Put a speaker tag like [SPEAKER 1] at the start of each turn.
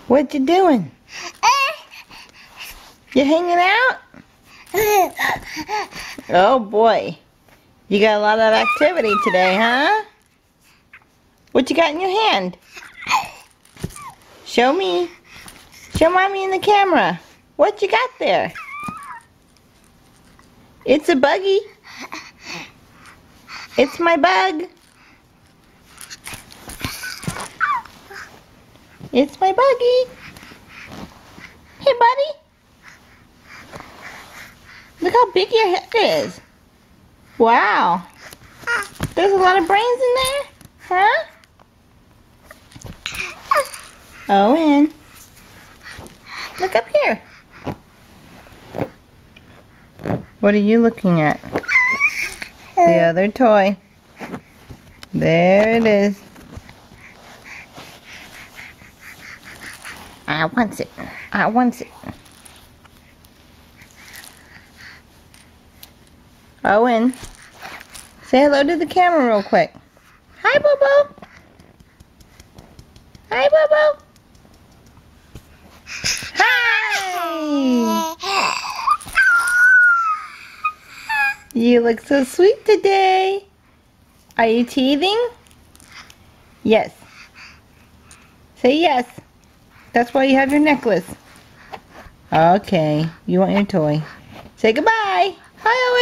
[SPEAKER 1] What you doing? You hanging out? Oh boy. You got a lot of activity today, huh? What you got in your hand? Show me. Show mommy in the camera. What you got there? It's a buggy. It's my bug. It's my buggy. Hey, buddy. Look how big your head is. Wow. There's a lot of brains in there, huh? Owen. Look up here. What are you looking at? The other toy. There it is. I want it. I want it. Owen, say hello to the camera real quick. Hi, Bobo. Hi, Bobo. Hi. You look so sweet today. Are you teething? Yes. Say yes. That's why you have your necklace. Okay. You want your toy. Say goodbye. Hi, Owen.